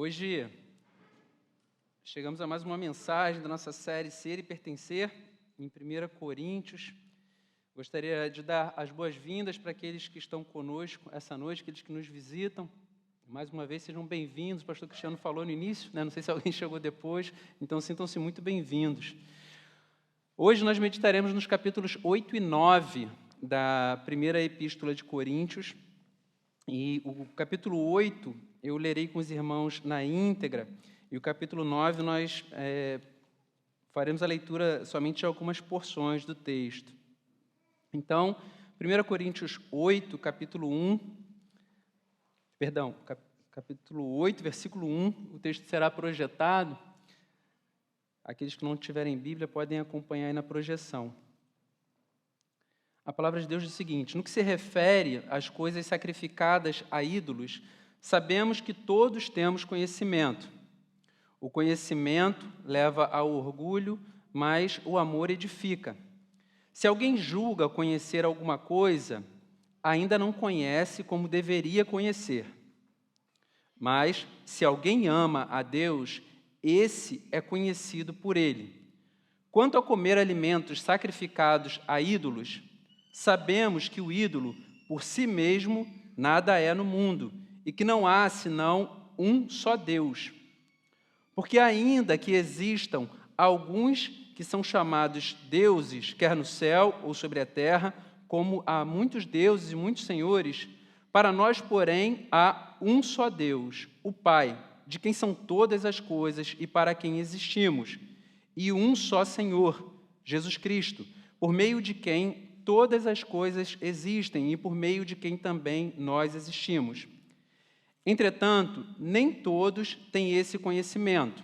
Hoje chegamos a mais uma mensagem da nossa série Ser e Pertencer, em 1 Coríntios. Gostaria de dar as boas-vindas para aqueles que estão conosco essa noite, aqueles que nos visitam. Mais uma vez, sejam bem-vindos. O pastor Cristiano falou no início, né? Não sei se alguém chegou depois, então sintam-se muito bem-vindos. Hoje nós meditaremos nos capítulos 8 e 9 da primeira epístola de Coríntios. E o capítulo 8 eu lerei com os irmãos na íntegra, e o capítulo 9 nós faremos a leitura somente de algumas porções do texto. Então, 1 Coríntios 8, capítulo 8, versículo 1, o texto será projetado. Aqueles que não tiverem Bíblia podem acompanhar aí na projeção. A palavra de Deus diz o seguinte: no que se refere às coisas sacrificadas a ídolos, sabemos que todos temos conhecimento. O conhecimento leva ao orgulho, mas o amor edifica. Se alguém julga conhecer alguma coisa, ainda não conhece como deveria conhecer. Mas, se alguém ama a Deus, esse é conhecido por ele. Quanto a comer alimentos sacrificados a ídolos, sabemos que o ídolo, por si mesmo, nada é no mundo, e que não há senão um só Deus. Porque ainda que existam alguns que são chamados deuses, quer no céu ou sobre a terra, como há muitos deuses e muitos senhores, para nós, porém, há um só Deus, o Pai, de quem são todas as coisas e para quem existimos, e um só Senhor, Jesus Cristo, por meio de quem todas as coisas existem e por meio de quem também nós existimos. Entretanto, nem todos têm esse conhecimento.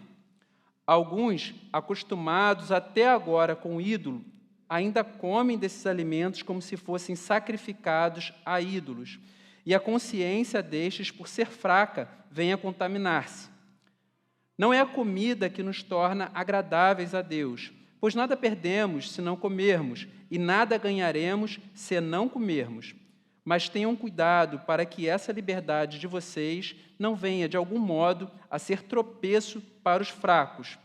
Alguns, acostumados até agora com o ídolo, ainda comem desses alimentos como se fossem sacrificados a ídolos, e a consciência destes, por ser fraca, vem a contaminar-se. Não é a comida que nos torna agradáveis a Deus, pois nada perdemos se não comermos, e nada ganharemos se não comermos. Mas tenham cuidado para que essa liberdade de vocês não venha, de algum modo, a ser tropeço para os fracos.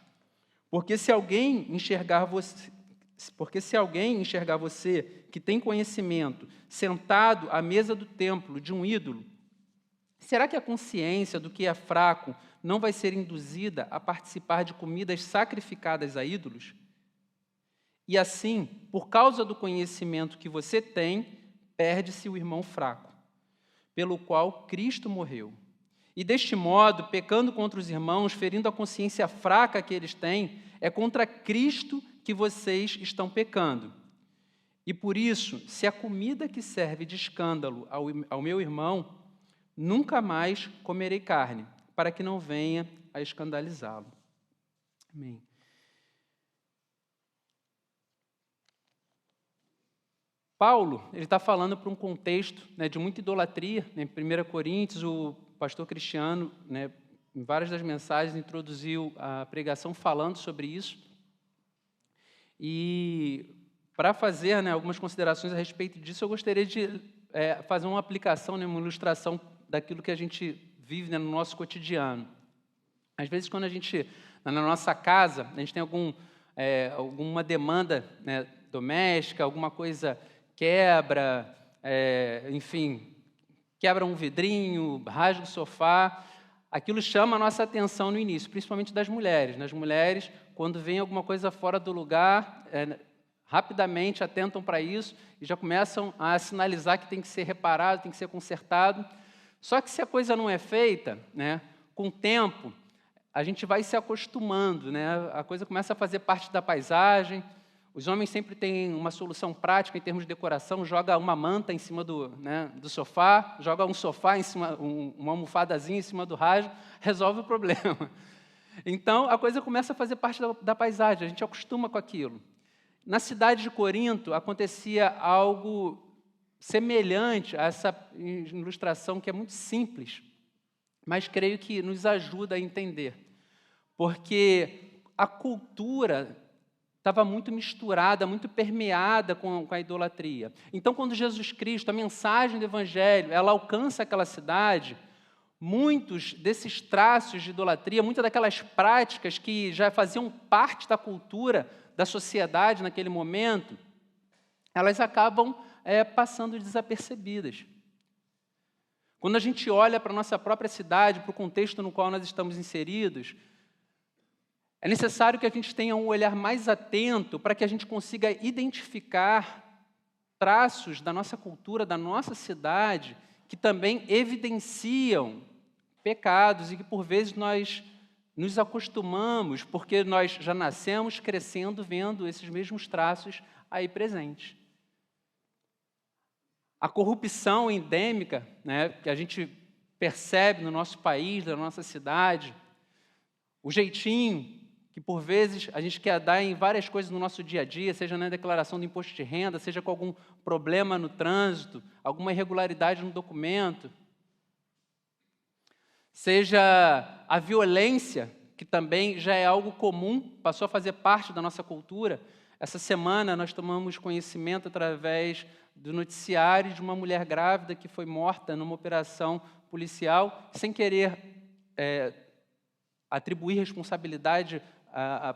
Porque se alguém enxergar você que tem conhecimento, sentado à mesa do templo de um ídolo, será que a consciência do que é fraco não vai ser induzida a participar de comidas sacrificadas a ídolos? E assim, por causa do conhecimento que você tem, perde-se o irmão fraco, pelo qual Cristo morreu. E deste modo, pecando contra os irmãos, ferindo a consciência fraca que eles têm, é contra Cristo que vocês estão pecando. E por isso, se a comida que serve de escândalo ao meu irmão, nunca mais comerei carne, para que não venha a escandalizá-lo. Amém. Paulo, ele está falando para um contexto, né, de muita idolatria. Em 1 Coríntios, o pastor Cristiano, né, em várias das mensagens, introduziu a pregação falando sobre isso. E para fazer, né, algumas considerações a respeito disso, eu gostaria de fazer uma aplicação, né, uma ilustração daquilo que a gente vive, né, no nosso cotidiano. Às vezes, quando a gente, na nossa casa, a gente tem alguma demanda, né, doméstica, alguma coisa quebra, enfim, quebra um vidrinho, rasga o sofá, aquilo chama a nossa atenção no início, principalmente das mulheres. As mulheres, quando vem alguma coisa fora do lugar, rapidamente atentam para isso e já começam a sinalizar que tem que ser reparado, tem que ser consertado. Só que se a coisa não é feita, né, com o tempo, a gente vai se acostumando, né, a coisa começa a fazer parte da paisagem. Os homens sempre têm uma solução prática em termos de decoração, joga uma manta em cima do sofá, joga um sofá em cima, uma almofadazinha em cima do rasgo, resolve o problema. Então, a coisa começa a fazer parte da paisagem, a gente acostuma com aquilo. Na cidade de Corinto, acontecia algo semelhante a essa ilustração, que é muito simples, mas creio que nos ajuda a entender. Porque a cultura estava muito misturada, muito permeada com a idolatria. Então, quando Jesus Cristo, a mensagem do Evangelho, ela alcança aquela cidade, muitos desses traços de idolatria, muitas daquelas práticas que já faziam parte da cultura da sociedade naquele momento, elas acabam passando desapercebidas. Quando a gente olha para a nossa própria cidade, para o contexto no qual nós estamos inseridos, é necessário que a gente tenha um olhar mais atento para que a gente consiga identificar traços da nossa cultura, da nossa cidade, que também evidenciam pecados e que, por vezes, nós nos acostumamos, porque nós já nascemos crescendo, vendo esses mesmos traços aí presentes. A corrupção endêmica, né, que a gente percebe no nosso país, na nossa cidade, o jeitinho que, por vezes, a gente quer dar em várias coisas no nosso dia a dia, seja na declaração do imposto de renda, seja com algum problema no trânsito, alguma irregularidade no documento, seja a violência, que também já é algo comum, passou a fazer parte da nossa cultura. Essa semana nós tomamos conhecimento através do noticiário de uma mulher grávida que foi morta numa operação policial, sem querer atribuir responsabilidade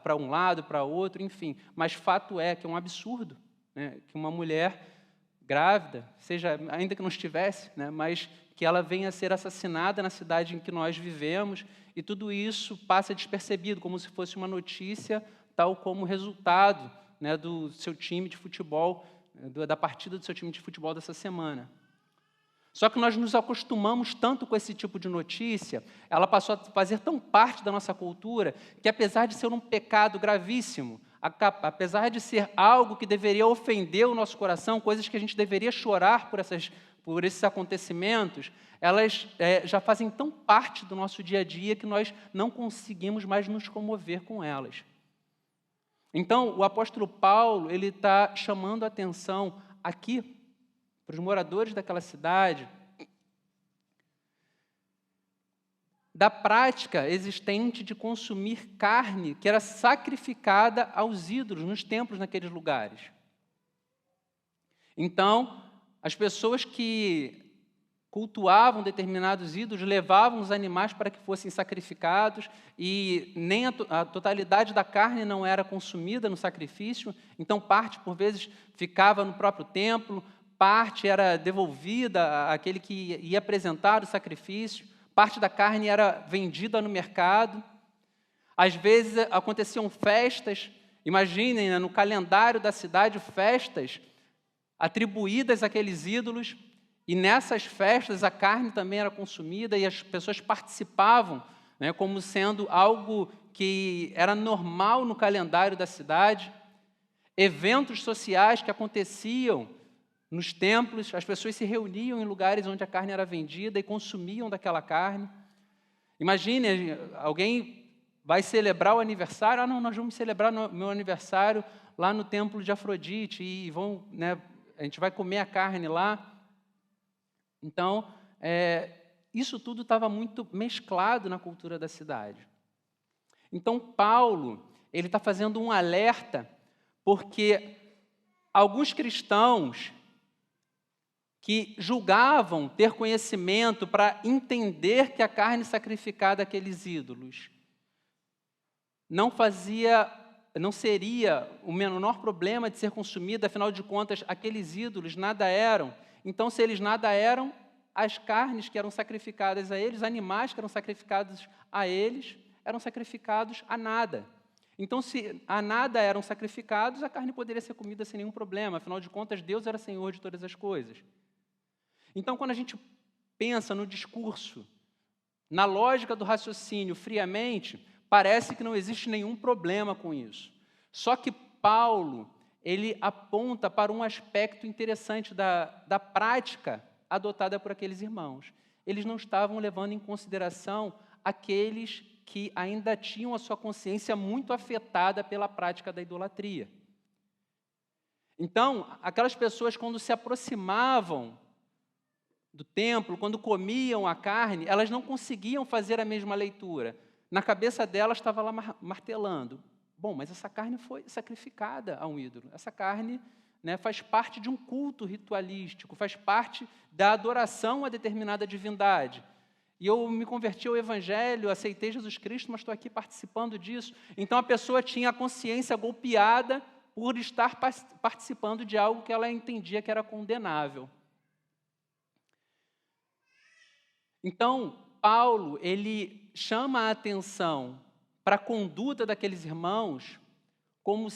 para um lado, para outro, enfim. Mas fato é que é um absurdo, né, que uma mulher grávida, seja, ainda que não estivesse, né, mas que ela venha a ser assassinada na cidade em que nós vivemos, e tudo isso passa despercebido, como se fosse uma notícia, tal como resultado, né, do seu time de futebol, da partida do seu time de futebol dessa semana. Só que nós nos acostumamos tanto com esse tipo de notícia, ela passou a fazer tão parte da nossa cultura, que apesar de ser um pecado gravíssimo, apesar de ser algo que deveria ofender o nosso coração, coisas que a gente deveria chorar por esses acontecimentos, elas já fazem tão parte do nosso dia a dia que nós não conseguimos mais nos comover com elas. Então, o apóstolo Paulo, ele está chamando a atenção aqui para os moradores daquela cidade da prática existente de consumir carne que era sacrificada aos ídolos nos templos naqueles lugares. Então, as pessoas que cultuavam determinados ídolos levavam os animais para que fossem sacrificados e nem a totalidade da carne não era consumida no sacrifício, então parte, por vezes, ficava no próprio templo, parte era devolvida àquele que ia apresentar o sacrifício, parte da carne era vendida no mercado. Às vezes aconteciam festas, imaginem, né, no calendário da cidade, festas atribuídas àqueles ídolos, e nessas festas a carne também era consumida e as pessoas participavam, né, como sendo algo que era normal no calendário da cidade. Eventos sociais que aconteciam nos templos, as pessoas se reuniam em lugares onde a carne era vendida e consumiam daquela carne. Imagine, alguém vai celebrar o aniversário, não, nós vamos celebrar o meu aniversário lá no templo de Afrodite e vão, né, a gente vai comer a carne lá. Então, isso tudo estava muito mesclado na cultura da cidade. Então, Paulo, ele está fazendo um alerta, porque alguns cristãos que julgavam ter conhecimento para entender que a carne sacrificada àqueles ídolos não seria o menor problema de ser consumida, afinal de contas, aqueles ídolos nada eram. Então, se eles nada eram, as carnes que eram sacrificadas a eles, animais que eram sacrificados a eles, eram sacrificados a nada. Então, se a nada eram sacrificados, a carne poderia ser comida sem nenhum problema. Afinal de contas, Deus era Senhor de todas as coisas. Então, quando a gente pensa no discurso, na lógica do raciocínio friamente, parece que não existe nenhum problema com isso. Só que Paulo, ele aponta para um aspecto interessante da prática adotada por aqueles irmãos. Eles não estavam levando em consideração aqueles que ainda tinham a sua consciência muito afetada pela prática da idolatria. Então, aquelas pessoas, quando se aproximavam do templo, quando comiam a carne, elas não conseguiam fazer a mesma leitura. Na cabeça delas estava lá martelando. Bom, mas essa carne foi sacrificada a um ídolo. Essa carne, né, faz parte de um culto ritualístico, faz parte da adoração a determinada divindade. e eu me converti ao Evangelho, aceitei Jesus Cristo, mas estou aqui participando disso. Então, a pessoa tinha a consciência golpeada por estar participando de algo que ela entendia que era condenável. Então, Paulo, ele chama a atenção para a conduta daqueles irmãos como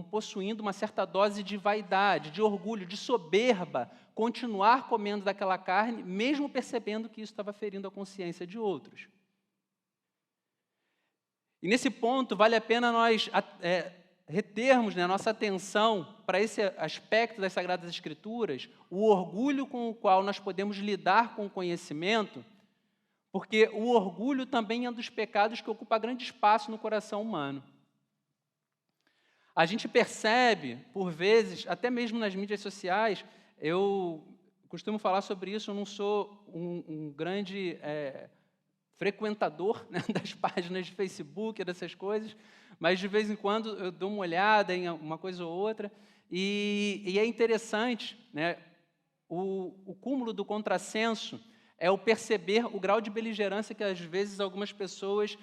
possuindo uma certa dose de vaidade, de orgulho, de soberba, continuar comendo daquela carne, mesmo percebendo que isso estava ferindo a consciência de outros. E nesse ponto, vale a pena nós retermos, né, nossa atenção para esse aspecto das Sagradas Escrituras, o orgulho com o qual nós podemos lidar com o conhecimento, porque o orgulho também é um dos pecados que ocupa grande espaço no coração humano. A gente percebe, por vezes, até mesmo nas mídias sociais, eu costumo falar sobre isso, eu não sou um grande frequentador, né, das páginas de Facebook, dessas coisas, mas de vez em quando eu dou uma olhada em uma coisa ou outra, e é interessante, né, o cúmulo do contrassenso é o perceber o grau de beligerância que, às vezes, algumas pessoas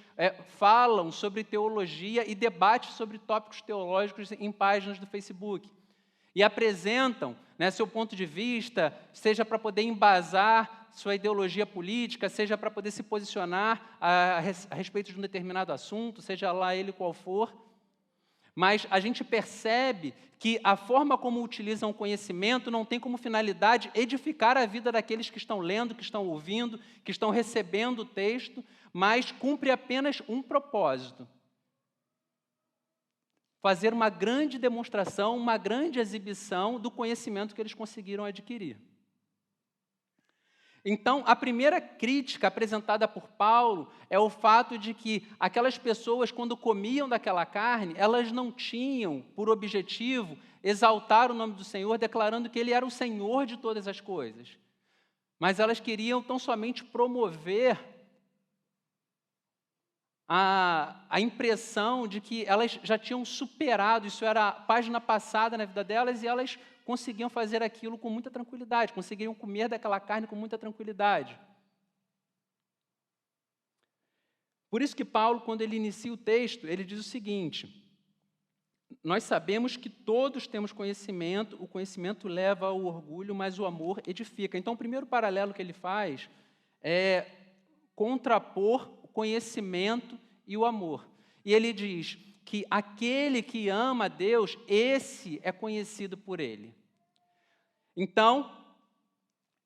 falam sobre teologia e debatem sobre tópicos teológicos em páginas do Facebook. E apresentam, né, seu ponto de vista, seja para poder embasar sua ideologia política, seja para poder se posicionar a respeito de um determinado assunto, seja lá ele qual for. Mas a gente percebe que a forma como utilizam o conhecimento não tem como finalidade edificar a vida daqueles que estão lendo, que estão ouvindo, que estão recebendo o texto, mas cumpre apenas um propósito: fazer uma grande demonstração, uma grande exibição do conhecimento que eles conseguiram adquirir. Então, a primeira crítica apresentada por Paulo é o fato de que aquelas pessoas, quando comiam daquela carne, elas não tinham por objetivo exaltar o nome do Senhor, declarando que Ele era o Senhor de todas as coisas. Mas elas queriam tão somente promover a impressão de que elas já tinham superado, isso era a página passada na vida delas, e elas conseguiam fazer aquilo com muita tranquilidade, conseguiam comer daquela carne com muita tranquilidade. Por isso que Paulo, quando ele inicia o texto, ele diz o seguinte: nós sabemos que todos temos conhecimento, o conhecimento leva ao orgulho, mas o amor edifica. Então, o primeiro paralelo que ele faz é contrapor o conhecimento e o amor. E ele diz que aquele que ama a Deus, esse é conhecido por Ele. Então,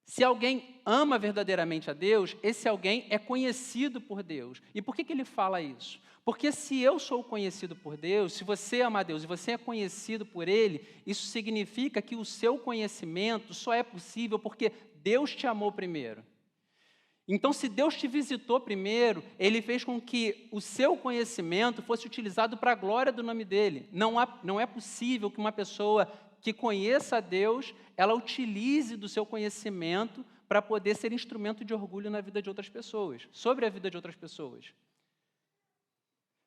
se alguém ama verdadeiramente a Deus, esse alguém é conhecido por Deus. E por que ele fala isso? Porque se eu sou conhecido por Deus, se você ama a Deus e você é conhecido por Ele, isso significa que o seu conhecimento só é possível porque Deus te amou primeiro. Então, se Deus te visitou primeiro, Ele fez com que o seu conhecimento fosse utilizado para a glória do nome dEle. Não é possível que uma pessoa que conheça a Deus, ela utilize do seu conhecimento para poder ser instrumento de orgulho na vida de outras pessoas, sobre a vida de outras pessoas.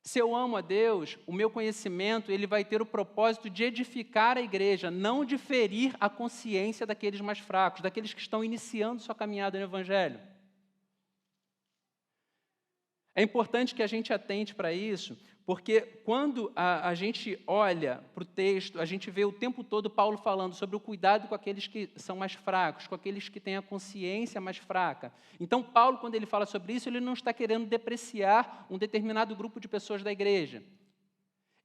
Se eu amo a Deus, o meu conhecimento ele vai ter o propósito de edificar a igreja, não de ferir a consciência daqueles mais fracos, daqueles que estão iniciando sua caminhada no Evangelho. É importante que a gente atente para isso, porque quando a gente olha para o texto, a gente vê o tempo todo Paulo falando sobre o cuidado com aqueles que são mais fracos, com aqueles que têm a consciência mais fraca. Então, Paulo, quando ele fala sobre isso, ele não está querendo depreciar um determinado grupo de pessoas da igreja.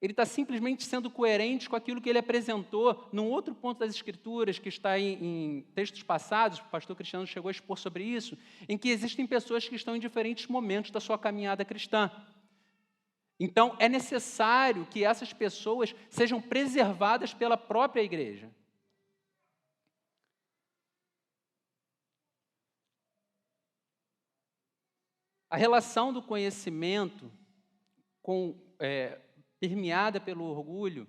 Ele está simplesmente sendo coerente com aquilo que ele apresentou num outro ponto das Escrituras, que está em textos passados, o pastor Cristiano chegou a expor sobre isso, em que existem pessoas que estão em diferentes momentos da sua caminhada cristã. Então, é necessário que essas pessoas sejam preservadas pela própria igreja. A relação do conhecimento permeada pelo orgulho.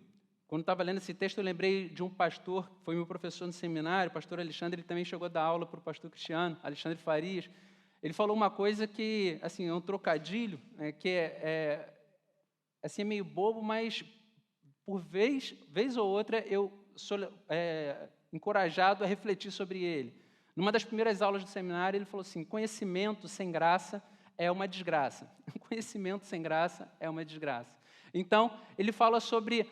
Quando estava lendo esse texto, eu lembrei de um pastor, que foi meu professor no seminário, o pastor Alexandre, ele também chegou a dar aula para o pastor Cristiano, Alexandre Farias. Ele falou uma coisa que, assim, é um trocadilho, que assim, é meio bobo, mas por vez ou outra eu sou encorajado a refletir sobre ele. Numa das primeiras aulas do seminário, ele falou assim: conhecimento sem graça é uma desgraça. Conhecimento sem graça é uma desgraça. Então, ele fala sobre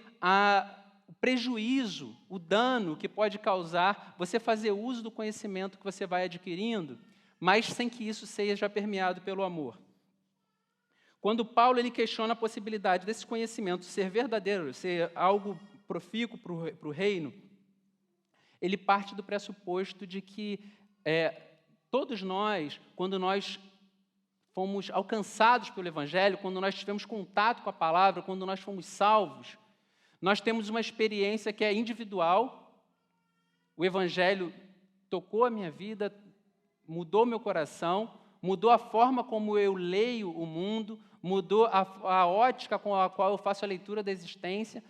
o prejuízo, o dano que pode causar você fazer uso do conhecimento que você vai adquirindo, mas sem que isso seja permeado pelo amor. Quando Paulo ele questiona a possibilidade desse conhecimento ser verdadeiro, ser algo profícuo para o reino, ele parte do pressuposto de que todos nós, quando nós fomos alcançados pelo Evangelho, quando nós tivemos contato com a palavra, quando nós fomos salvos, nós temos uma experiência que é individual. O Evangelho tocou a minha vida, mudou meu coração, mudou a forma como eu leio o mundo, mudou a ótica com a qual eu faço a leitura da existência,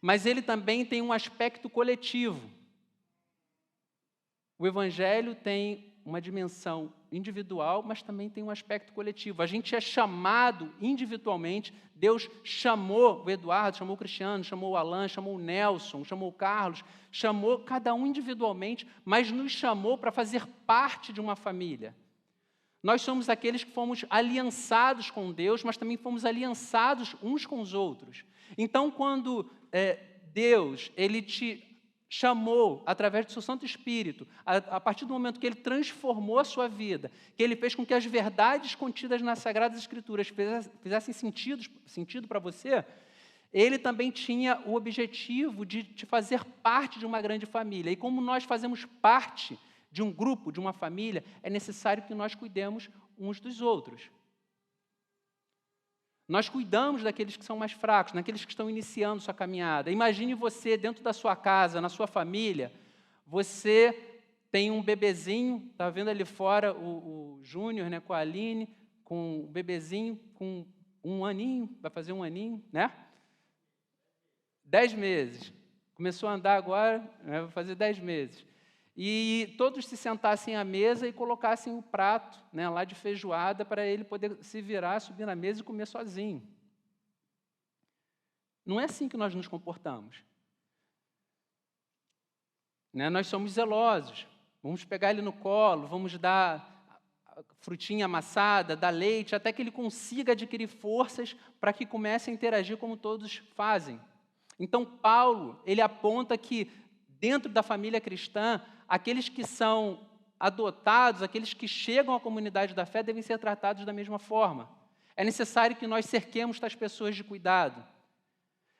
mas ele também tem um aspecto coletivo. O Evangelho tem uma dimensão individual, mas também tem um aspecto coletivo. A gente é chamado individualmente. Deus chamou o Eduardo, chamou o Cristiano, chamou o Alan, chamou o Nelson, chamou o Carlos, chamou cada um individualmente, mas nos chamou para fazer parte de uma família. Nós somos aqueles que fomos aliançados com Deus, mas também fomos aliançados uns com os outros. Então, quando Deus ele te chamou, através do seu Santo Espírito, a partir do momento que Ele transformou a sua vida, que Ele fez com que as verdades contidas nas Sagradas Escrituras fizessem sentido para você, Ele também tinha o objetivo de te fazer parte de uma grande família. E como nós fazemos parte de um grupo, de uma família, é necessário que nós cuidemos uns dos outros. Nós cuidamos daqueles que são mais fracos, daqueles que estão iniciando sua caminhada. Imagine você, dentro da sua casa, na sua família, você tem um bebezinho, está vendo ali fora o Júnior, né, com a Aline, com o bebezinho com 1 aninho, vai fazer 1 aninho, né? 10 meses. Começou a andar agora, né, vai fazer 10 meses. E todos se sentassem à mesa e colocassem o prato, né, lá de feijoada para ele poder se virar, subir na mesa e comer sozinho. Não é assim que nós nos comportamos. Né, nós somos zelosos. Vamos pegar ele no colo, vamos dar frutinha amassada, dar leite, até que ele consiga adquirir forças para que comece a interagir como todos fazem. Então, Paulo, ele aponta que dentro da família cristã, aqueles que são adotados, aqueles que chegam à comunidade da fé, devem ser tratados da mesma forma. É necessário que nós cerquemos tais pessoas de cuidado.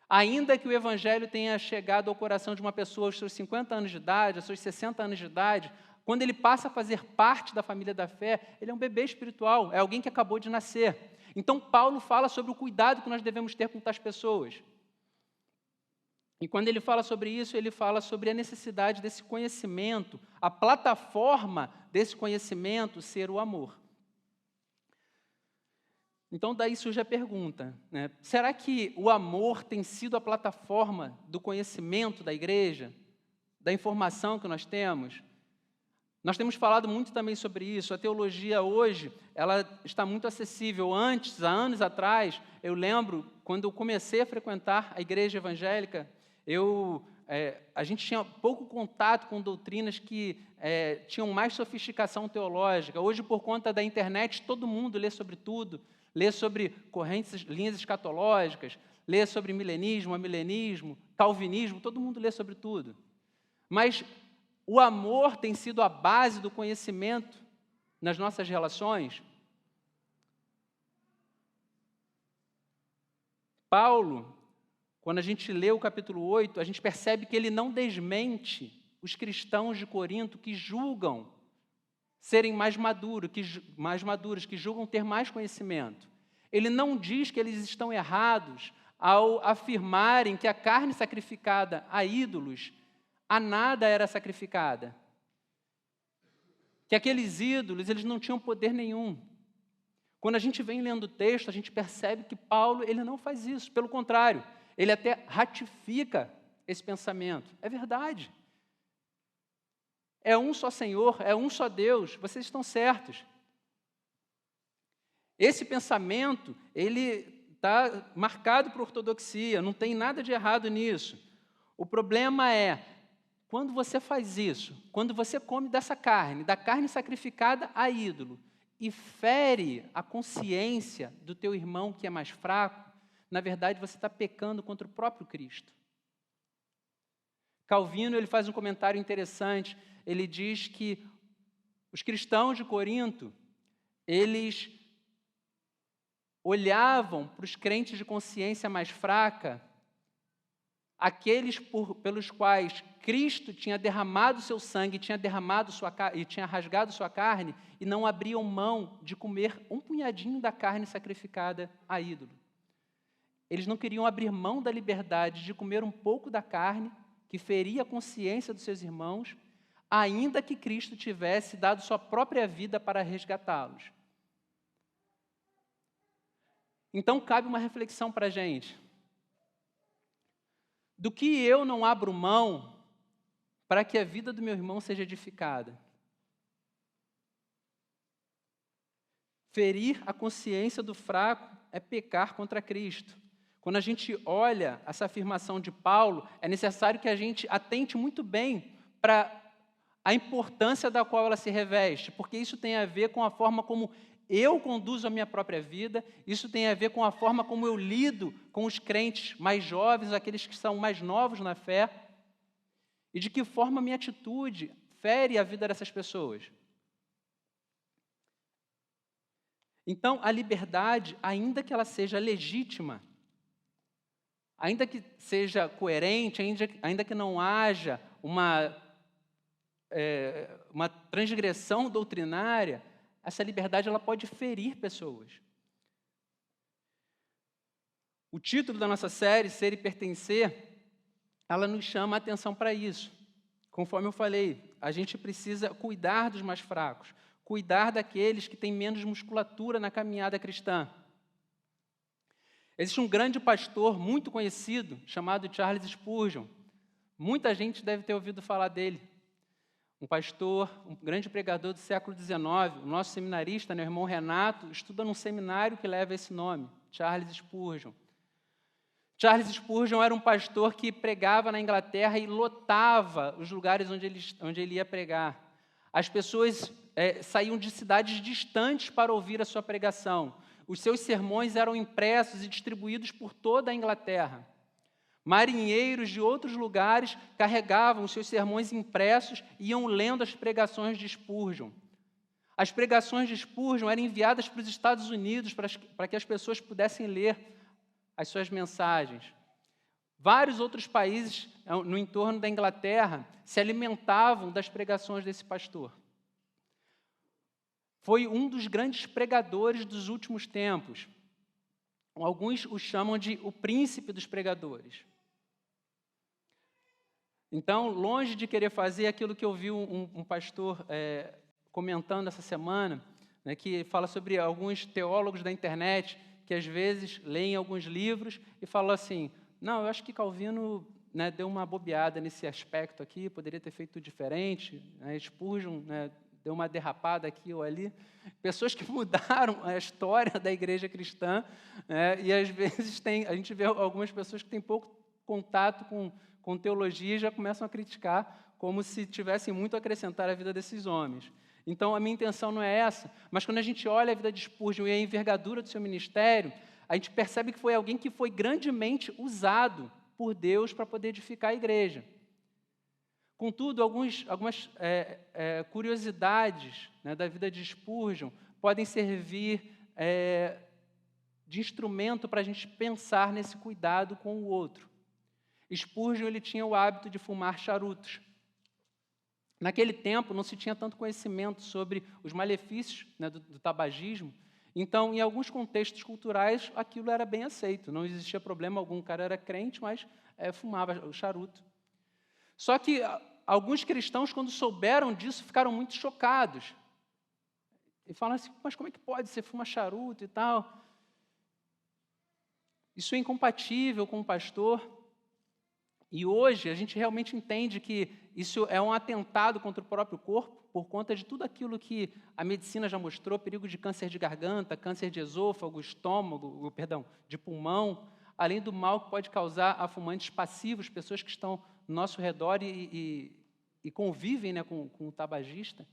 Ainda que o Evangelho tenha chegado ao coração de uma pessoa aos seus 50 anos de idade, aos seus 60 anos de idade, quando ele passa a fazer parte da família da fé, ele é um bebê espiritual, é alguém que acabou de nascer. Então, Paulo fala sobre o cuidado que nós devemos ter com tais pessoas. E quando ele fala sobre isso, ele fala sobre a necessidade desse conhecimento, a plataforma desse conhecimento ser o amor. Então, daí surge a pergunta, né? Será que o amor tem sido a plataforma do conhecimento da igreja, da informação que nós temos? Nós temos falado muito também sobre isso. A teologia hoje, ela está muito acessível. Antes, há anos atrás, eu lembro, quando eu comecei a frequentar a igreja evangélica, a gente tinha pouco contato com doutrinas que tinham mais sofisticação teológica. Hoje, por conta da internet, todo mundo lê sobre tudo, lê sobre correntes, linhas escatológicas, lê sobre milenismo, amilenismo, calvinismo, todo mundo lê sobre tudo. Mas o amor tem sido a base do conhecimento nas nossas relações. Paulo, quando a gente lê o capítulo 8, a gente percebe que ele não desmente os cristãos de Corinto que julgam serem mais maduros, que julgam ter mais conhecimento. Ele não diz que eles estão errados ao afirmarem que a carne sacrificada a ídolos, a nada era sacrificada. Que aqueles ídolos, eles não tinham poder nenhum. Quando a gente vem lendo o texto, a gente percebe que Paulo, ele não faz isso. Pelo contrário, ele até ratifica esse pensamento. É verdade. É um só Senhor, é um só Deus, vocês estão certos. Esse pensamento, ele está marcado por ortodoxia, não tem nada de errado nisso. O problema é, quando você faz isso, quando você come dessa carne, da carne sacrificada a ídolo, e fere a consciência do teu irmão que é mais fraco, na verdade você está pecando contra o próprio Cristo. Calvino ele faz um comentário interessante, ele diz que os cristãos de Corinto, eles olhavam para os crentes de consciência mais fraca, aqueles pelos quais Cristo tinha derramado seu sangue, e tinha rasgado sua carne, e não abriam mão de comer um punhadinho da carne sacrificada a ídolo. Eles não queriam abrir mão da liberdade de comer um pouco da carne, que feria a consciência dos seus irmãos, ainda que Cristo tivesse dado sua própria vida para resgatá-los. Então, cabe uma reflexão para a gente. Do que eu não abro mão para que a vida do meu irmão seja edificada? Ferir a consciência do fraco é pecar contra Cristo. Quando a gente olha essa afirmação de Paulo, é necessário que a gente atente muito bem para a importância da qual ela se reveste, porque isso tem a ver com a forma como eu conduzo a minha própria vida, isso tem a ver com a forma como eu lido com os crentes mais jovens, aqueles que são mais novos na fé, e de que forma a minha atitude fere a vida dessas pessoas. Então, a liberdade, ainda que ela seja legítima, ainda que seja coerente, ainda que não haja uma transgressão doutrinária, essa liberdade ela pode ferir pessoas. O título da nossa série, Ser e Pertencer, ela nos chama a atenção para isso. Conforme eu falei, a gente precisa cuidar dos mais fracos, cuidar daqueles que têm menos musculatura na caminhada cristã. Existe um grande pastor muito conhecido, chamado Charles Spurgeon. Muita gente deve ter ouvido falar dele. Um pastor, um grande pregador do século XIX, o nosso seminarista, meu irmão Renato, estuda num seminário que leva esse nome, Charles Spurgeon. Charles Spurgeon era um pastor que pregava na Inglaterra e lotava os lugares onde ele ia pregar. As pessoas saíam de cidades distantes para ouvir a sua pregação. Os seus sermões eram impressos e distribuídos por toda a Inglaterra. Marinheiros de outros lugares carregavam os seus sermões impressos e iam lendo as pregações de Spurgeon. As pregações de Spurgeon eram enviadas para os Estados Unidos para que as pessoas pudessem ler as suas mensagens. Vários outros países no entorno da Inglaterra se alimentavam das pregações desse pastor. Foi um dos grandes pregadores dos últimos tempos. Alguns o chamam de o príncipe dos pregadores. Então, longe de querer fazer aquilo que eu vi um pastor comentando essa semana, né, que fala sobre alguns teólogos da internet que às vezes leem alguns livros e falam assim, não, eu acho que Calvino, né, deu uma bobeada nesse aspecto aqui, poderia ter feito diferente, né, Spurgeon, né, deu uma derrapada aqui ou ali. Pessoas que mudaram a história da igreja cristã, e às vezes a gente vê algumas pessoas que têm pouco contato com teologia e já começam a criticar como se tivessem muito a acrescentar à vida desses homens. Então, a minha intenção não é essa, mas quando a gente olha a vida de Spurgeon e a envergadura do seu ministério, a gente percebe que foi alguém que foi grandemente usado por Deus para poder edificar a igreja. Contudo, algumas curiosidades, né, da vida de Spurgeon podem servir de instrumento para a gente pensar nesse cuidado com o outro. Spurgeon ele tinha o hábito de fumar charutos. Naquele tempo, não se tinha tanto conhecimento sobre os malefícios, né, do tabagismo. Então, em alguns contextos culturais, aquilo era bem aceito. Não existia problema algum. O cara era crente, mas fumava o charuto. Só que alguns cristãos, quando souberam disso, ficaram muito chocados. E falaram assim, mas como é que pode? Você fuma charuto e tal? Isso é incompatível com o pastor. E hoje a gente realmente entende que isso é um atentado contra o próprio corpo, por conta de tudo aquilo que a medicina já mostrou, perigo de câncer de garganta, câncer de esôfago, de pulmão, além do mal que pode causar a fumantes passivos, pessoas que estão no nosso redor e e convivem, né, com o tabagista.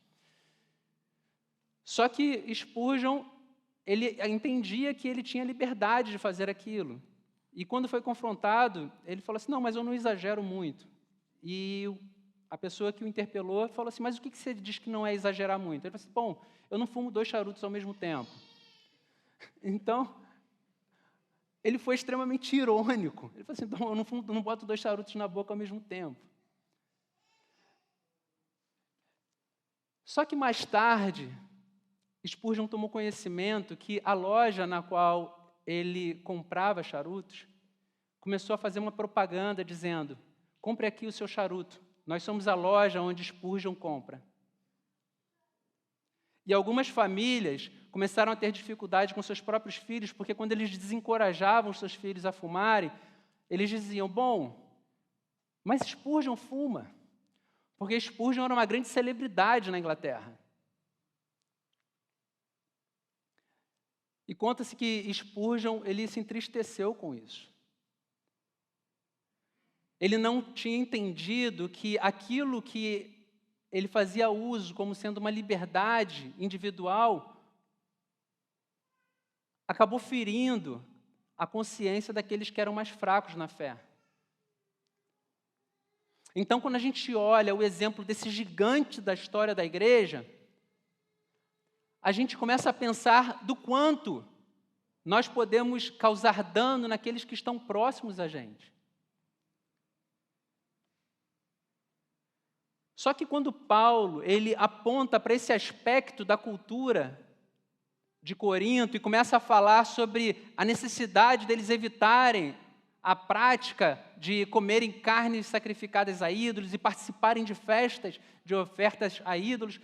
Só que Spurgeon, ele entendia que ele tinha liberdade de fazer aquilo. E quando foi confrontado, ele falou assim, não, mas eu não exagero muito. E a pessoa que o interpelou falou assim, mas o que você diz que não é exagerar muito? Ele falou assim, bom, eu não fumo 2 charutos ao mesmo tempo. Então, ele foi extremamente irônico. Ele falou assim, então, eu não boto 2 charutos na boca ao mesmo tempo. Só que mais tarde, Spurgeon tomou conhecimento que a loja na qual ele comprava charutos começou a fazer uma propaganda dizendo, compre aqui o seu charuto, nós somos a loja onde Spurgeon compra. E algumas famílias começaram a ter dificuldade com seus próprios filhos, porque quando eles desencorajavam os seus filhos a fumarem, eles diziam, bom, mas Spurgeon fuma, porque Spurgeon era uma grande celebridade na Inglaterra. E conta-se que Spurgeon, ele se entristeceu com isso. Ele não tinha entendido que aquilo que ele fazia uso como sendo uma liberdade individual acabou ferindo a consciência daqueles que eram mais fracos na fé. Então, quando a gente olha o exemplo desse gigante da história da igreja, a gente começa a pensar do quanto nós podemos causar dano naqueles que estão próximos a gente. Só que quando Paulo ele aponta para esse aspecto da cultura de Corinto e começa a falar sobre a necessidade deles evitarem a prática de comerem carnes sacrificadas a ídolos e participarem de festas, de ofertas a ídolos,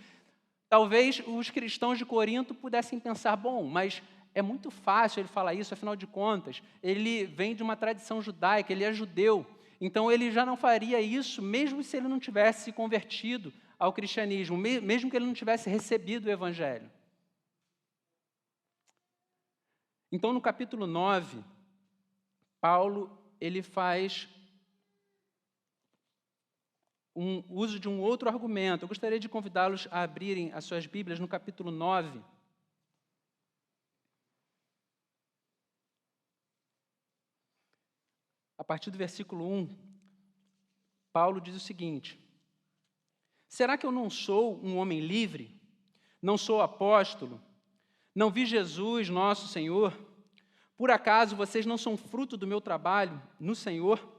talvez os cristãos de Corinto pudessem pensar, bom, mas é muito fácil ele falar isso, afinal de contas, ele vem de uma tradição judaica, ele é judeu, então ele já não faria isso, mesmo se ele não tivesse se convertido ao cristianismo, mesmo que ele não tivesse recebido o evangelho. Então, no capítulo 9, Paulo ele faz um uso de um outro argumento. Eu gostaria de convidá-los a abrirem as suas Bíblias no capítulo 9. A partir do versículo 1, Paulo diz o seguinte: será que eu não sou um homem livre? Não sou apóstolo? Não vi Jesus, nosso Senhor? Por acaso vocês não são fruto do meu trabalho no Senhor?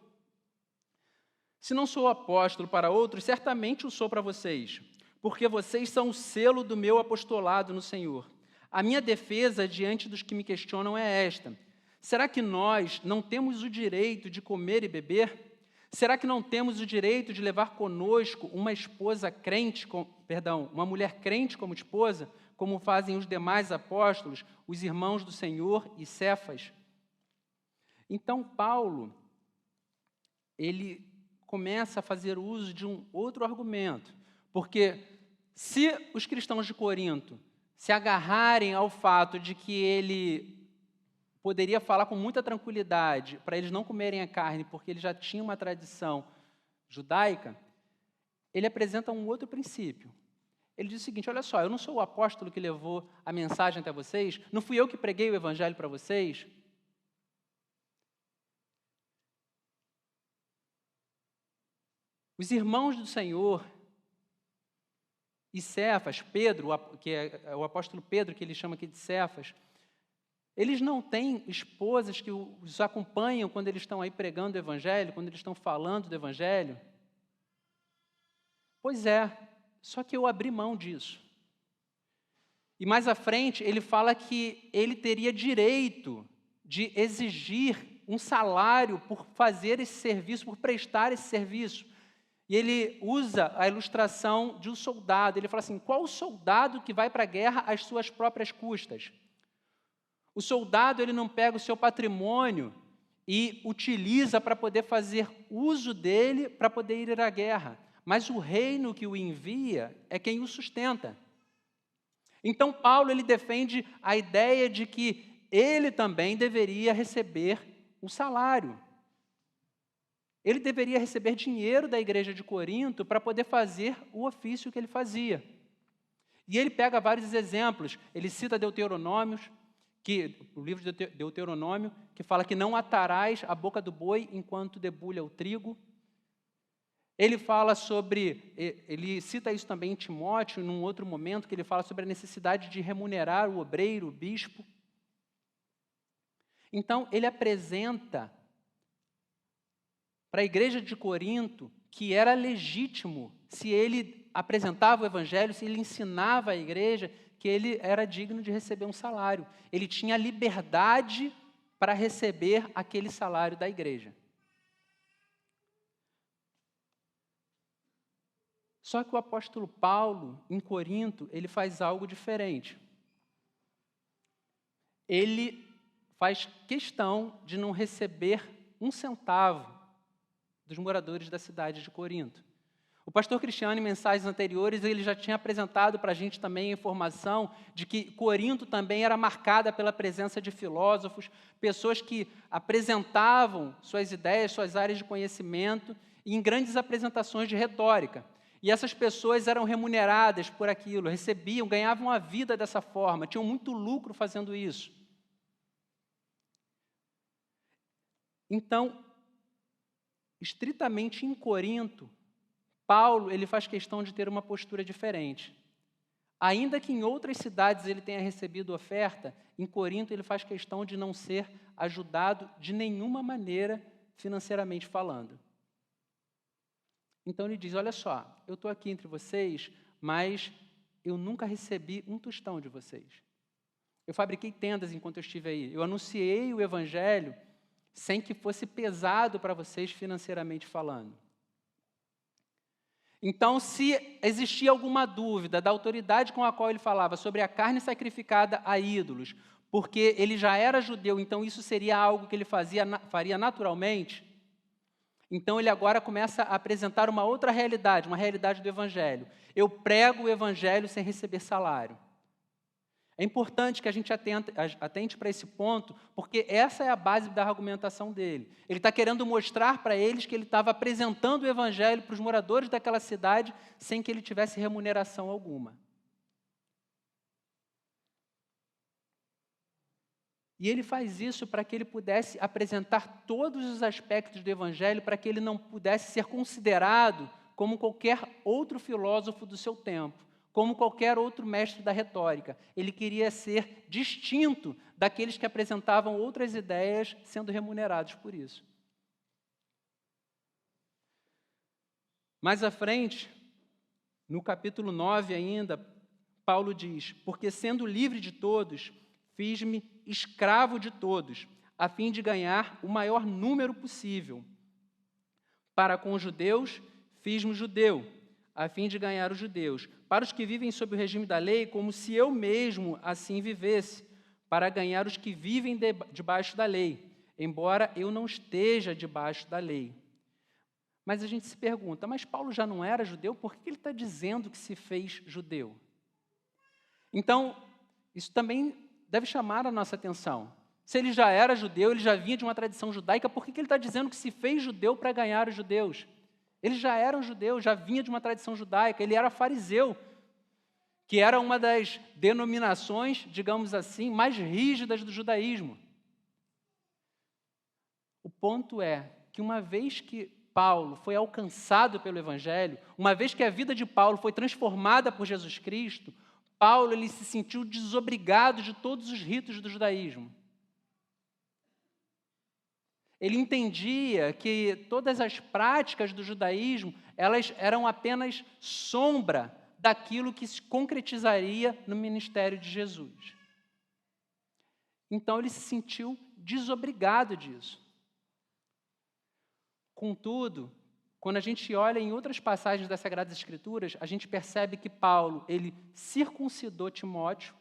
Se não sou apóstolo para outros, certamente o sou para vocês, porque vocês são o selo do meu apostolado no Senhor. A minha defesa diante dos que me questionam é esta: será que nós não temos o direito de comer e beber? Será que não temos o direito de levar conosco uma esposa crente, uma mulher crente como esposa, como fazem os demais apóstolos, os irmãos do Senhor e Cefas? Então, Paulo, ele começa a fazer uso de um outro argumento, porque se os cristãos de Corinto se agarrarem ao fato de que ele poderia falar com muita tranquilidade para eles não comerem a carne, porque ele já tinha uma tradição judaica, ele apresenta um outro princípio. Ele diz o seguinte: olha só, eu não sou o apóstolo que levou a mensagem até vocês, não fui eu que preguei o evangelho para vocês. Os irmãos do Senhor e Cefas, Pedro, que é o apóstolo Pedro, que ele chama aqui de Cefas, eles não têm esposas que os acompanham quando eles estão aí pregando o evangelho, quando eles estão falando do evangelho? Pois é, só que eu abri mão disso. E mais à frente, ele fala que ele teria direito de exigir um salário por fazer esse serviço, por prestar esse serviço. E ele usa a ilustração de um soldado. Ele fala assim: qual o soldado que vai para a guerra às suas próprias custas? O soldado ele não pega o seu patrimônio e utiliza para poder fazer uso dele para poder ir à guerra. Mas o reino que o envia é quem o sustenta. Então, Paulo ele defende a ideia de que ele também deveria receber um salário. ele deveria receber dinheiro da igreja de Corinto para poder fazer o ofício que ele fazia. E ele pega vários exemplos, ele cita Deuteronômios, o livro de Deuteronômio, que fala que não atarás a boca do boi enquanto debulha o trigo. Ele cita isso também em Timóteo, num outro momento, que ele fala sobre a necessidade de remunerar o obreiro, o bispo. Então, ele apresenta para a igreja de Corinto que era legítimo, se ele apresentava o evangelho, se ele ensinava a igreja, que ele era digno de receber um salário. Ele tinha liberdade para receber aquele salário da igreja. Só que o apóstolo Paulo, em Corinto, ele faz algo diferente. Ele faz questão de não receber um centavo dos moradores da cidade de Corinto. O pastor Cristiano, em mensagens anteriores, ele já tinha apresentado para a gente também a informação de que Corinto também era marcada pela presença de filósofos, pessoas que apresentavam suas ideias, suas áreas de conhecimento, em grandes apresentações de retórica. E essas pessoas eram remuneradas por aquilo, recebiam, ganhavam a vida dessa forma, tinham muito lucro fazendo isso. Então, estritamente em Corinto, Paulo ele faz questão de ter uma postura diferente. Ainda que em outras cidades ele tenha recebido oferta, em Corinto ele faz questão de não ser ajudado de nenhuma maneira financeiramente falando. Então ele diz, olha só, eu estou aqui entre vocês, mas eu nunca recebi um tostão de vocês. Eu fabriquei tendas enquanto eu estive aí. Eu anunciei o evangelho sem que fosse pesado para vocês financeiramente falando. Então, se existia alguma dúvida da autoridade com a qual ele falava sobre a carne sacrificada a ídolos, porque ele já era judeu, então isso seria algo que ele faria naturalmente, então ele agora começa a apresentar uma outra realidade, uma realidade do evangelho. Eu prego o evangelho sem receber salário. É importante que a gente atente para esse ponto, porque essa é a base da argumentação dele. Ele está querendo mostrar para eles que ele estava apresentando o evangelho para os moradores daquela cidade sem que ele tivesse remuneração alguma. E ele faz isso para que ele pudesse apresentar todos os aspectos do evangelho, para que ele não pudesse ser considerado como qualquer outro filósofo do seu tempo, como qualquer outro mestre da retórica. Ele queria ser distinto daqueles que apresentavam outras ideias, sendo remunerados por isso. Mais à frente, no capítulo 9 ainda, Paulo diz, porque sendo livre de todos, fiz-me escravo de todos, a fim de ganhar o maior número possível. Para com os judeus, fiz-me judeu, a fim de ganhar os judeus. Para os que vivem sob o regime da lei, como se eu mesmo assim vivesse, para ganhar os que vivem debaixo da lei, embora eu não esteja debaixo da lei. Mas a gente se pergunta, mas Paulo já não era judeu? Por que ele está dizendo que se fez judeu? Então, isso também deve chamar a nossa atenção. Se ele já era judeu, ele já vinha de uma tradição judaica, por que ele está dizendo que se fez judeu para ganhar os judeus? Ele já era um judeu, já vinha de uma tradição judaica, ele era fariseu, que era uma das denominações, digamos assim, mais rígidas do judaísmo. O ponto é que uma vez que Paulo foi alcançado pelo Evangelho, uma vez que a vida de Paulo foi transformada por Jesus Cristo, Paulo ele se sentiu desobrigado de todos os ritos do judaísmo. Ele entendia que todas as práticas do judaísmo, elas eram apenas sombra daquilo que se concretizaria no ministério de Jesus. Então ele se sentiu desobrigado disso. Contudo, quando a gente olha em outras passagens das Sagradas Escrituras, a gente percebe que Paulo, ele circuncidou Timóteo,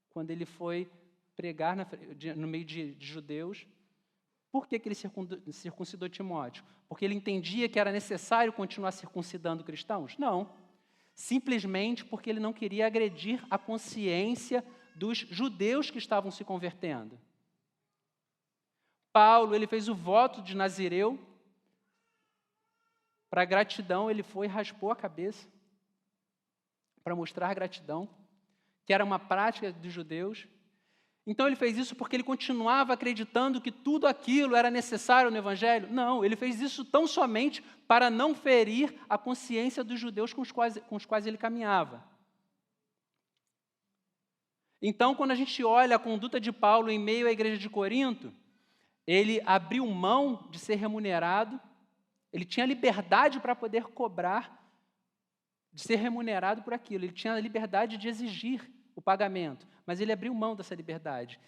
quando ele foi pregar no meio de judeus. Por que ele circuncidou Timóteo? Porque ele entendia que era necessário continuar circuncidando cristãos? Não. Simplesmente porque ele não queria agredir a consciência dos judeus que estavam se convertendo. Paulo, ele fez o voto de Nazireu, Para gratidão, ele foi e raspou a cabeça, para mostrar gratidão, que era uma prática dos judeus. Então ele fez isso porque ele continuava acreditando que tudo aquilo era necessário no Evangelho? Não, ele fez isso tão somente para não ferir a consciência dos judeus com os quais ele caminhava. Então, quando a gente olha a conduta de Paulo em meio à igreja de Corinto, ele abriu mão de ser remunerado, ele tinha liberdade para poder cobrar, de ser remunerado por aquilo, ele tinha a liberdade de exigir o pagamento, mas ele abriu mão dessa liberdade.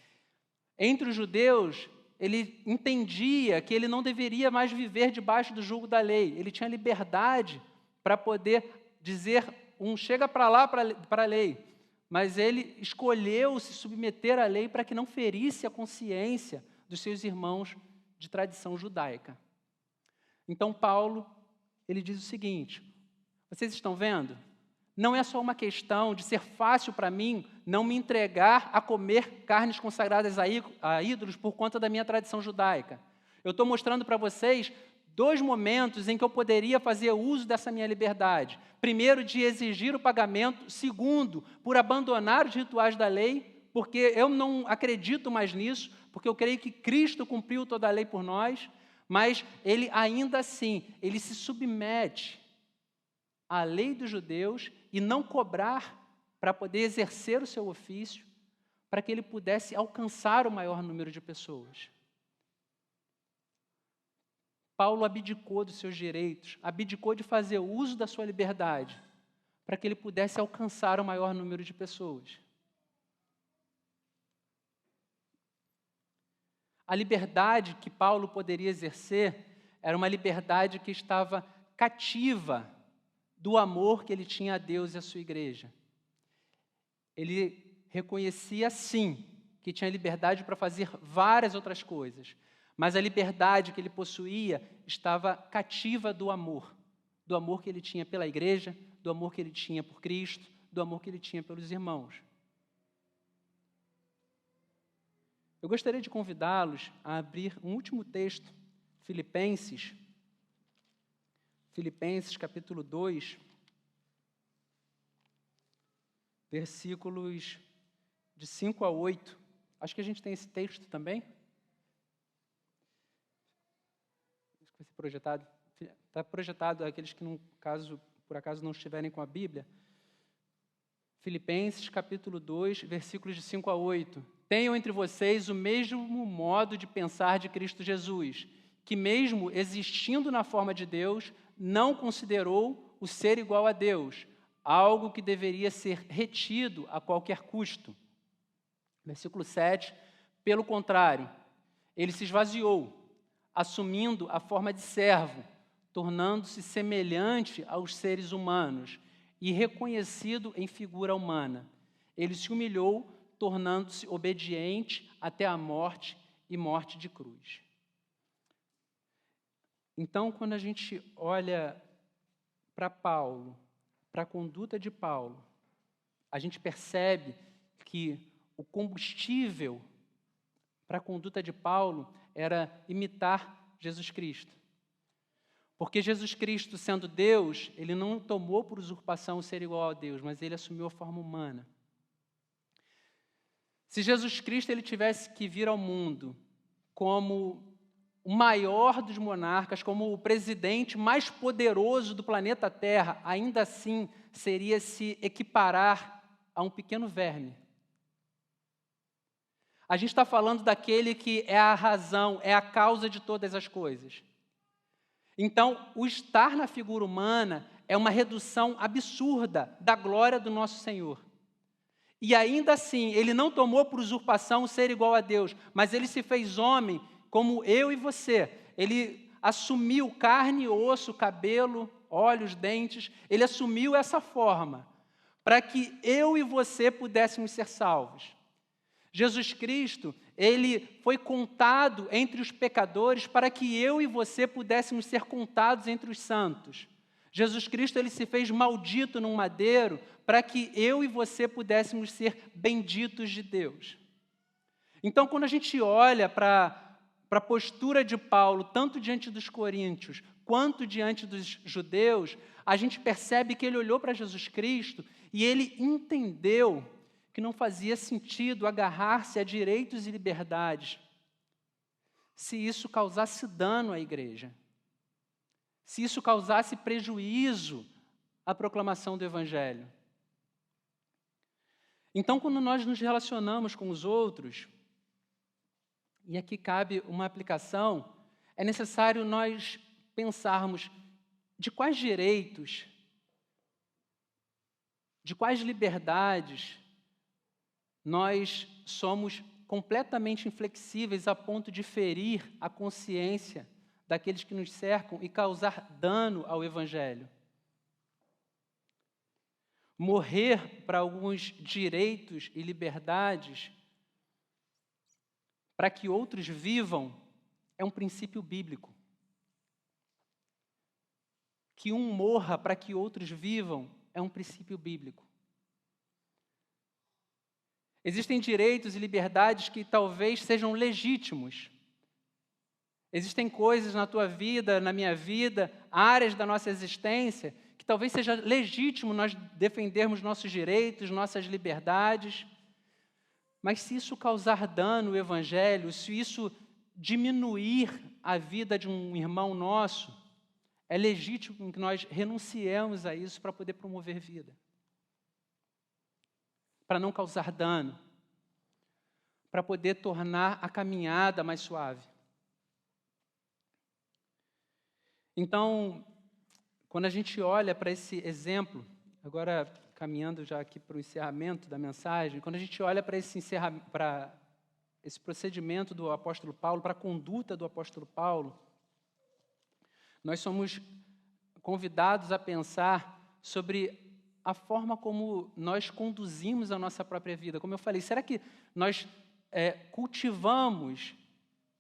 Entre os judeus, ele entendia que ele não deveria mais viver debaixo do jugo da lei, ele tinha liberdade para poder dizer chega para lá para a lei, mas ele escolheu se submeter à lei para que não ferisse a consciência dos seus irmãos de tradição judaica. Então Paulo, ele diz o seguinte: vocês estão vendo? Não é só uma questão de ser fácil para mim não me entregar a comer carnes consagradas a ídolos por conta da minha tradição judaica. Eu estou mostrando para vocês 2 momentos em que eu poderia fazer uso dessa minha liberdade. Primeiro, de exigir o pagamento. Segundo, por abandonar os rituais da lei, porque eu não acredito mais nisso, porque eu creio que Cristo cumpriu toda a lei por nós, mas ele ainda assim, ele se submete à lei dos judeus e não cobrar para poder exercer o seu ofício, para que ele pudesse alcançar o maior número de pessoas. Paulo abdicou dos seus direitos, abdicou de fazer uso da sua liberdade, para que ele pudesse alcançar o maior número de pessoas. A liberdade que Paulo poderia exercer era uma liberdade que estava cativa do amor que ele tinha a Deus e a sua igreja. Ele reconhecia, sim, que tinha liberdade para fazer várias outras coisas, mas a liberdade que ele possuía estava cativa do amor que ele tinha pela igreja, do amor que ele tinha por Cristo, do amor que ele tinha pelos irmãos. Eu gostaria de convidá-los a abrir um último texto, Filipenses capítulo 2, versículos de 5 a 8. Acho que a gente tem esse texto também. Acho que vai ser projetado. Está projetado aqueles que, por acaso, não estiverem com a Bíblia. Filipenses capítulo 2, versículos de 5 a 8. Tenham entre vocês o mesmo modo de pensar de Cristo Jesus, que mesmo existindo na forma de Deus, não considerou o ser igual a Deus, algo que deveria ser retido a qualquer custo. Versículo 7, pelo contrário, ele se esvaziou, assumindo a forma de servo, tornando-se semelhante aos seres humanos e reconhecido em figura humana. Ele se humilhou, tornando-se obediente até a morte e morte de cruz. Então, quando a gente olha para Paulo, para a conduta de Paulo, a gente percebe que o combustível para a conduta de Paulo era imitar Jesus Cristo. Porque Jesus Cristo, sendo Deus, ele não tomou por usurpação o ser igual a Deus, mas ele assumiu a forma humana. Se Jesus Cristo ele tivesse que vir ao mundo como o maior dos monarcas, como o presidente mais poderoso do planeta Terra, ainda assim seria se equiparar a um pequeno verme. A gente está falando daquele que é a razão, é a causa de todas as coisas. Então, o estar na figura humana é uma redução absurda da glória do nosso Senhor. E ainda assim, ele não tomou por usurpação o ser igual a Deus, mas ele se fez homem como eu e você. Ele assumiu carne, osso, cabelo, olhos, dentes. Ele assumiu essa forma para que eu e você pudéssemos ser salvos. Jesus Cristo, ele foi contado entre os pecadores para que eu e você pudéssemos ser contados entre os santos. Jesus Cristo, ele se fez maldito num madeiro para que eu e você pudéssemos ser benditos de Deus. Então, quando a gente olha para a postura de Paulo, tanto diante dos coríntios, quanto diante dos judeus, a gente percebe que ele olhou para Jesus Cristo e ele entendeu que não fazia sentido agarrar-se a direitos e liberdades se isso causasse dano à igreja, se isso causasse prejuízo à proclamação do Evangelho. Então, quando nós nos relacionamos com os outros, e aqui cabe uma aplicação, é necessário nós pensarmos de quais direitos, de quais liberdades nós somos completamente inflexíveis a ponto de ferir a consciência daqueles que nos cercam e causar dano ao Evangelho. Morrer para alguns direitos e liberdades para que outros vivam é um princípio bíblico. Que um morra para que outros vivam é um princípio bíblico. Existem direitos e liberdades que talvez sejam legítimos. Existem coisas na tua vida, na minha vida, áreas da nossa existência, que talvez seja legítimo nós defendermos nossos direitos, nossas liberdades. Mas se isso causar dano ao Evangelho, se isso diminuir a vida de um irmão nosso, é legítimo que nós renunciemos a isso para poder promover vida. Para não causar dano. Para poder tornar a caminhada mais suave. Então, quando a gente olha para esse exemplo, agora caminhando já aqui para o encerramento da mensagem, quando a gente olha para esse procedimento do apóstolo Paulo, para a conduta do apóstolo Paulo, nós somos convidados a pensar sobre a forma como nós conduzimos a nossa própria vida. Como eu falei, será que nós cultivamos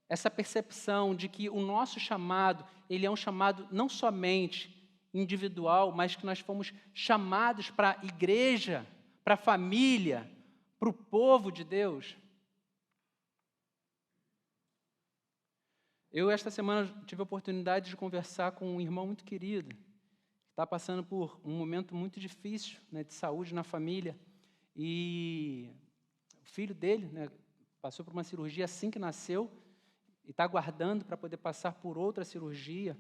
essa percepção de que o nosso chamado, ele é um chamado não somente individual, mas que nós fomos chamados para a igreja, para a família, para o povo de Deus? Eu, esta semana, tive a oportunidade de conversar com um irmão muito querido, que está passando por um momento muito difícil, né, de saúde na família, e o filho dele, né, passou por uma cirurgia assim que nasceu, e está aguardando para poder passar por outra cirurgia.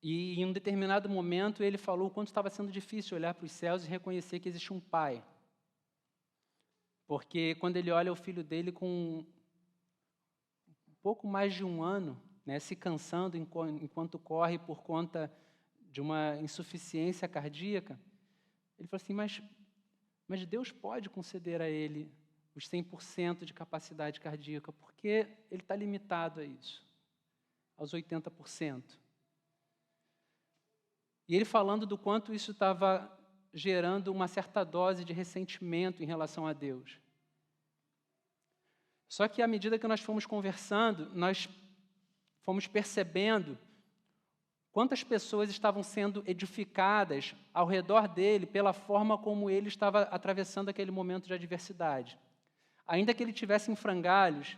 E em um determinado momento ele falou o quanto estava sendo difícil olhar para os céus e reconhecer que existe um pai. Porque quando ele olha o filho dele com um pouco mais de um ano, né, se cansando enquanto corre por conta de uma insuficiência cardíaca, ele falou assim, mas Deus pode conceder a ele os 100% de capacidade cardíaca, porque ele está limitado a isso, aos 80%. E ele falando do quanto isso estava gerando uma certa dose de ressentimento em relação a Deus. Só que à medida que nós fomos conversando, nós fomos percebendo quantas pessoas estavam sendo edificadas ao redor dele pela forma como ele estava atravessando aquele momento de adversidade. Ainda que ele tivesse em frangalhos,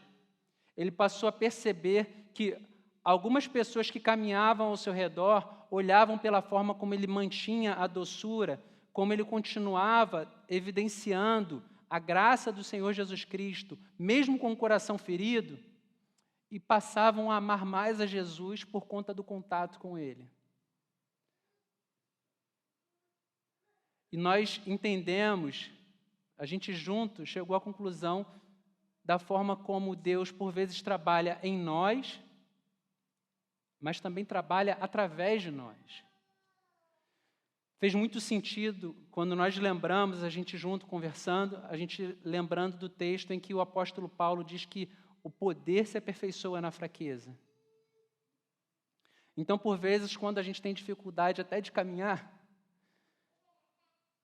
ele passou a perceber que algumas pessoas que caminhavam ao seu redor olhavam pela forma como ele mantinha a doçura, como ele continuava evidenciando a graça do Senhor Jesus Cristo, mesmo com o coração ferido, e passavam a amar mais a Jesus por conta do contato com Ele. E nós entendemos, a gente junto chegou à conclusão da forma como Deus, por vezes, trabalha em nós, mas também trabalha através de nós. Fez muito sentido quando nós lembramos, a gente junto conversando, a gente lembrando do texto em que o apóstolo Paulo diz que o poder se aperfeiçoa na fraqueza. Então, por vezes, quando a gente tem dificuldade até de caminhar,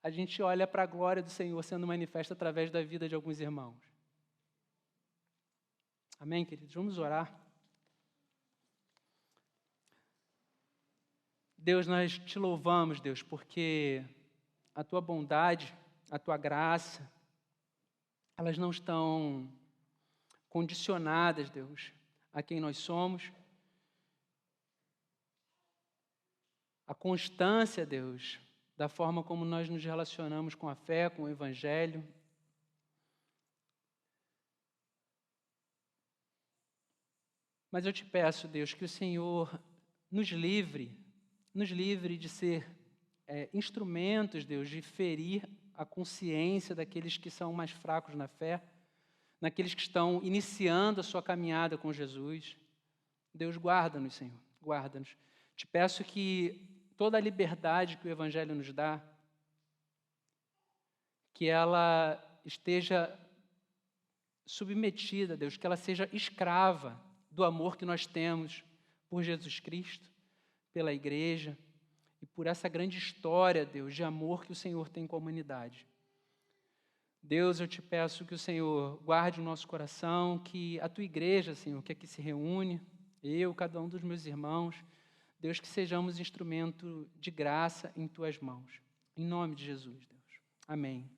a gente olha para a glória do Senhor sendo manifesta através da vida de alguns irmãos. Amém, queridos? Vamos orar. Deus, nós te louvamos, Deus, porque a tua bondade, a tua graça, elas não estão condicionadas, Deus, a quem nós somos, a constância, Deus, da forma como nós nos relacionamos com a fé, com o Evangelho. Mas eu te peço, Deus, que o Senhor nos livre de ser instrumentos, Deus, de ferir a consciência daqueles que são mais fracos na fé, naqueles que estão iniciando a sua caminhada com Jesus. Deus, guarda-nos, Senhor, guarda-nos. Te peço que toda a liberdade que o Evangelho nos dá, que ela esteja submetida, Deus, que ela seja escrava do amor que nós temos por Jesus Cristo, pela igreja e por essa grande história, Deus, de amor que o Senhor tem com a humanidade. Deus, eu te peço que o Senhor guarde o nosso coração, que a tua igreja, Senhor, que aqui se reúne, eu, cada um dos meus irmãos, Deus, que sejamos instrumento de graça em tuas mãos. Em nome de Jesus, Deus. Amém.